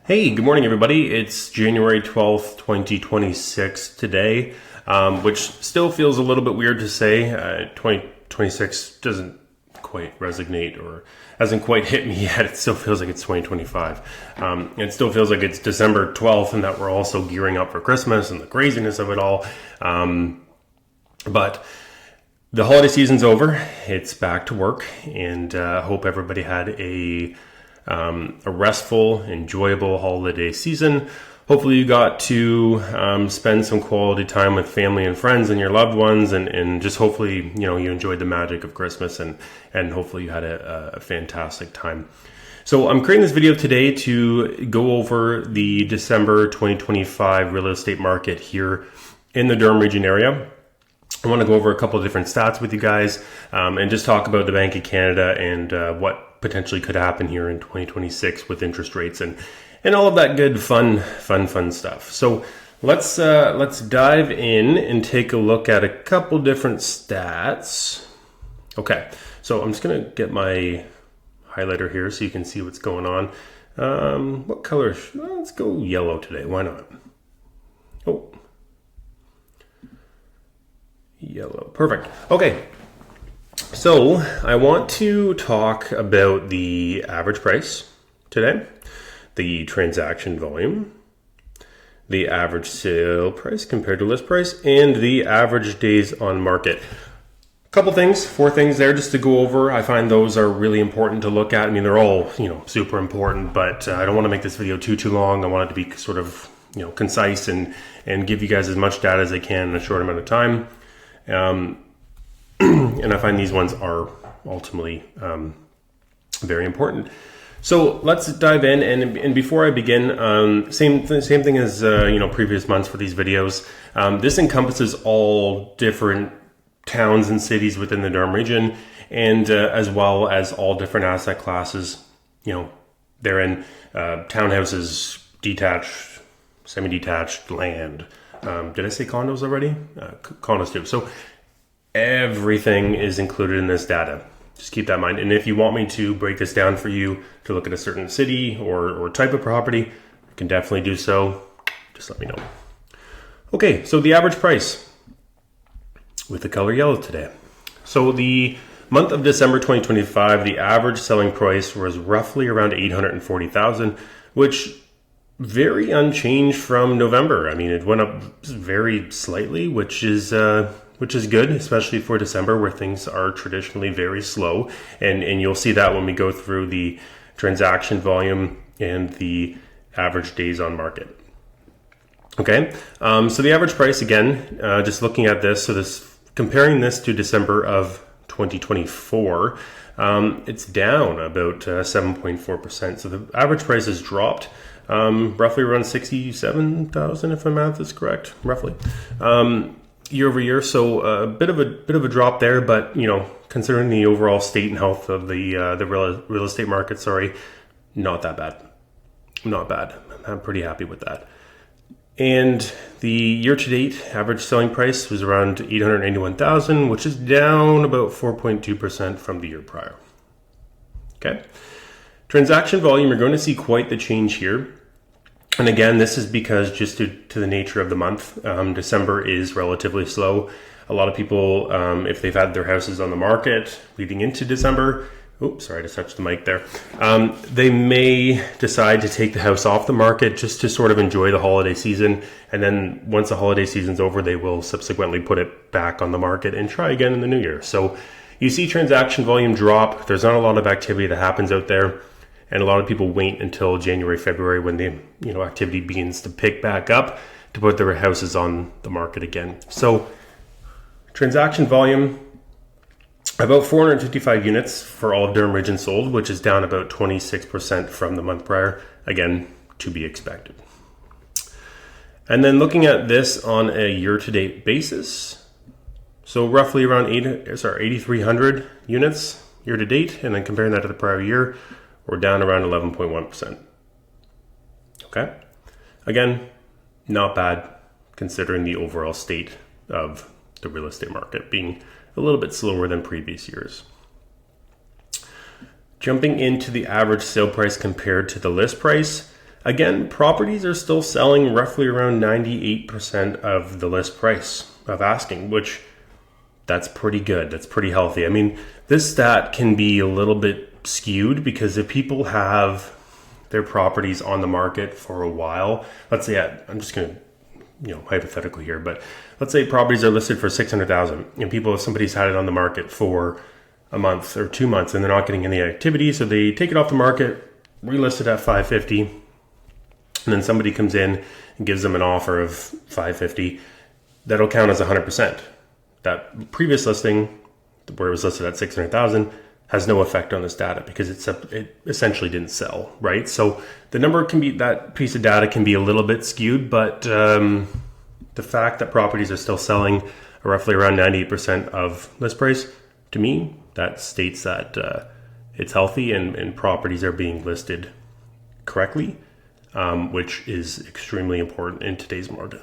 Hey, good morning, everybody. It's January 12th, 2026 today, which still feels a little bit weird to say. 2026 doesn't quite resonate or hasn't quite hit me yet. It still feels like it's 2025. It still feels like it's December 12th and that we're also gearing up for Christmas and the craziness of it all. But the holiday season's over. It's back to work, and I hope everybody had a restful, enjoyable holiday season. Hopefully you got to spend some quality time with family and friends and your loved ones, and just hopefully you enjoyed the magic of Christmas, and hopefully you had a fantastic time. So I'm creating this video today to go over the December 2025 real estate market here in the Durham Region area. I want to go over a couple of different stats with you guys, and just talk about the Bank of Canada and what potentially could happen here in 2026 with interest rates and all of that good fun stuff. So let's dive in and take a look at a couple different stats. Okay, so I'm just gonna get my highlighter here so you can see what's going on. What color? Let's go yellow today. Why not? Oh, yellow. Perfect. Okay. So I want to talk about the average price today, the transaction volume, the average sale price compared to list price, and the average days on market. A couple things, 4 things there just to go over. I find those are really important to look at. I mean, they're all, super important, but I don't want to make this video too long. I want it to be sort of, concise and give you guys as much data as I can in a short amount of time. And I find these ones are ultimately very important. So let's dive in. And before I begin, same thing as previous months for these videos. This encompasses all different towns and cities within the Durham region, and as well as all different asset classes. They're in townhouses, detached, semi-detached land. Did I say condos already? Condos too. So everything is included in this data. Just keep that in mind. And if you want me to break this down for you to look at a certain city or type of property, you can definitely do so. Just let me know. Okay, so the average price with the color yellow today. So the month of December 2025, the average selling price was roughly around $840,000, which very unchanged from November. I mean, it went up very slightly, which is good, especially for December, where things are traditionally very slow. And you'll see that when we go through the transaction volume and the average days on market. Okay, so the average price, again, just looking at this, comparing this to December of 2024, it's down about 7.4%. So the average price has dropped roughly around 67,000, if my math is correct, roughly. Year over year, so a bit of a drop there, but considering the overall state and health of the real estate market, not that bad. Not bad. I'm pretty happy with that. And the year-to-date average selling price was around $881,000, which is down about 4.2% from the year prior. Okay. Transaction volume, you're going to see quite the change here. And again, this is because just to the nature of the month, December is relatively slow. A lot of people, if they've had their houses on the market leading into December, oops, sorry, I just touched the mic there. They may decide to take the house off the market just to sort of enjoy the holiday season. And then once the holiday season's over, they will subsequently put it back on the market and try again in the new year. So you see transaction volume drop. There's not a lot of activity that happens out there. And a lot of people wait until January, February when the activity begins to pick back up to put their houses on the market again. So transaction volume, about 455 units for all of Durham Region sold, which is down about 26% from the month prior. Again, to be expected. And then looking at this on a year-to-date basis, so roughly around 8,300 units year-to-date, and then comparing that to the prior year, we're down around 11.1%. Okay. Again, not bad considering the overall state of the real estate market being a little bit slower than previous years. Jumping into the average sale price compared to the list price, again, properties are still selling roughly around 98% of the list price of asking, which that's pretty good. That's pretty healthy. I mean, this stat can be a little bit skewed because if people have their properties on the market for a while, let's say I'm just going to, hypothetically here, but let's say properties are listed for 600,000 and somebody's had it on the market for a month or 2 months and they're not getting any activity. So they take it off the market, relist it at 550, and then somebody comes in and gives them an offer of 550. That'll count as 100%. That previous listing where it was listed at 600,000 has no effect on this data because it essentially didn't sell, right? So the number that piece of data can be a little bit skewed, but the fact that properties are still selling roughly around 98% of list price, to me, that states that it's healthy and properties are being listed correctly, which is extremely important in today's market.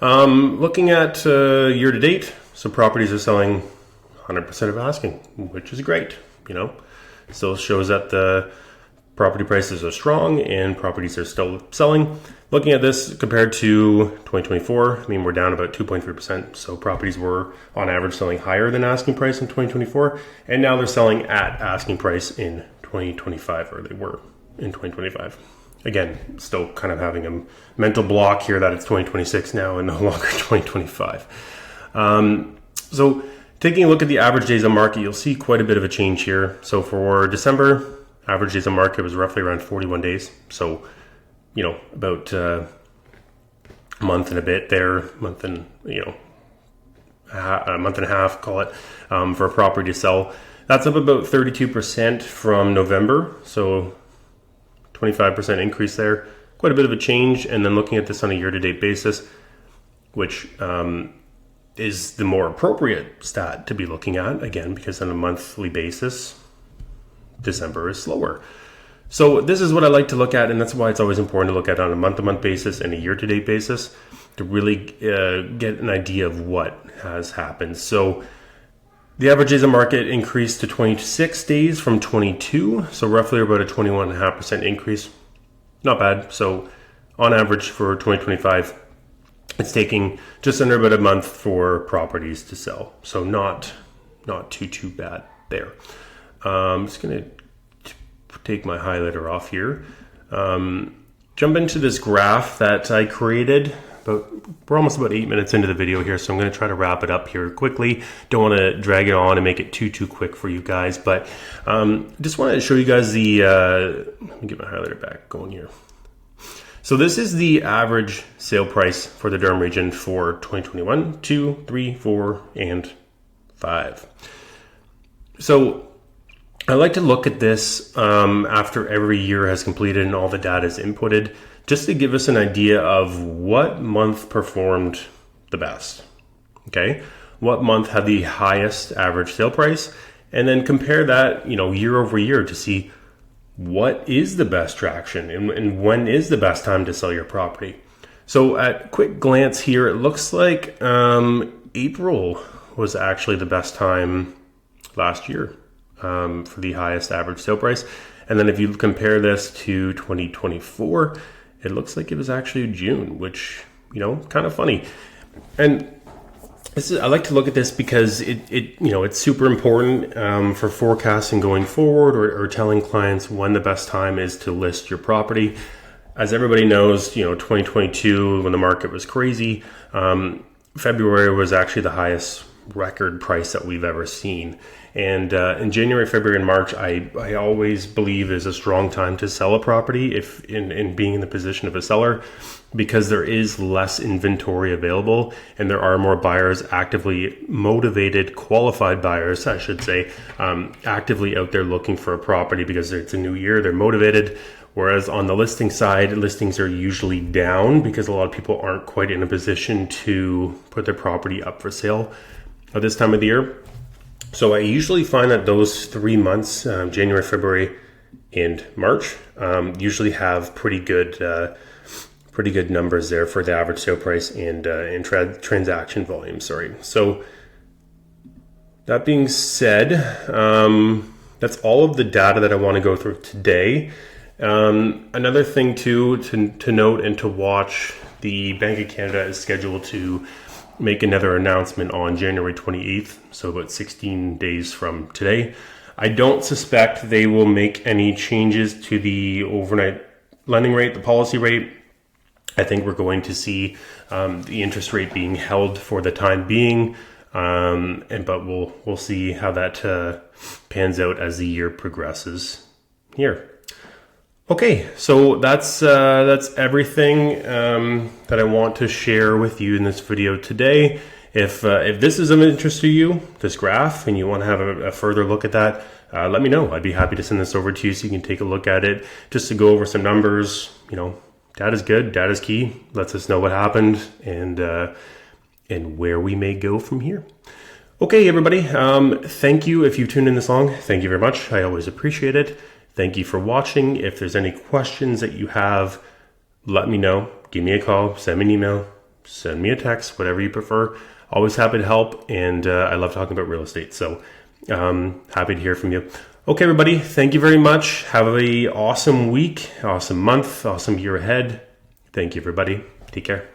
Looking at year to date, so properties are selling 100% of asking, which is great. Still shows that the property prices are strong and properties are still selling. Looking at this compared to 2024, we're down about 2.3%. So properties were on average selling higher than asking price in 2024, and now they're selling at asking price in 2025, or they were in 2025. Again, still kind of having a mental block here that it's 2026 now and no longer 2025. So taking a look at the average days on market, you'll see quite a bit of a change here. So for December, average days on market was roughly around 41 days. So, about a month and a bit there, a month and a half, call it, for a property to sell. That's up about 32% from November. So 25% increase there, quite a bit of a change. And then looking at this on a year-to-date basis, which is the more appropriate stat to be looking at, again, because on a monthly basis, December is slower. So this is what I like to look at, and that's why it's always important to look at on a month-to-month basis and a year-to-date basis to really get an idea of what has happened. So the average days on market increased to 26 days from 22, so roughly about a 21.5% increase. Not bad. So on average for 2025, it's taking just under about a month for properties to sell. So not too bad there. I'm just going to take my highlighter off here. Jump into this graph that I created. We're almost about 8 minutes into the video here, so I'm going to try to wrap it up here quickly. Don't want to drag it on and make it too quick for you guys, but just wanted to show you guys let me get my highlighter back going here. So this is the average sale price for the Durham region for 2021, 2, 3, 4, and 5. So I like to look at this after every year has completed and all the data is inputted, just to give us an idea of what month performed the best. Okay, what month had the highest average sale price, and then compare that, year over year to see what is the best traction and when is the best time to sell your property. So at quick glance here, it looks like April was actually the best time last year for the highest average sale price. And then if you compare this to 2024, it looks like it was actually June, which, kind of funny. And I like to look at this because it's super important for forecasting going forward or telling clients when the best time is to list your property. As everybody knows, 2022, when the market was crazy, February was actually the highest record price that we've ever seen. And in January, February, and March, I always believe is a strong time to sell a property if in being in the position of a seller, because there is less inventory available and there are more buyers, actively motivated, qualified buyers, I should say, actively out there looking for a property because it's a new year, they're motivated. Whereas on the listing side, listings are usually down because a lot of people aren't quite in a position to put their property up for sale at this time of the year. So I usually find that those 3 months, January, February, and March, usually have pretty good numbers there for the average sale price and transaction volume. So that being said, that's all of the data that I want to go through today. Another thing too to note and to watch, the Bank of Canada is scheduled to make another announcement on January 28th, so about 16 days from today. I don't suspect they will make any changes to the overnight lending rate, the policy rate. I think we're going to see the interest rate being held for the time being, but we'll see how that pans out as the year progresses here. Okay, so that's everything that I want to share with you in this video today. If this is of interest to you, this graph, and you want to have a further look at that, let me know. I'd be happy to send this over to you so you can take a look at it, just to go over some numbers. Data's good, data's key. Lets us know what happened and where we may go from here. Okay, everybody. Thank you if you've tuned in this long. Thank you very much. I always appreciate it. Thank you for watching. If there's any questions that you have, let me know. Give me a call, send me an email, send me a text, whatever you prefer. Always happy to help, and I love talking about real estate, so happy to hear from you. Okay, everybody, thank you very much. Have an awesome week, awesome month, awesome year ahead. Thank you, everybody. Take care.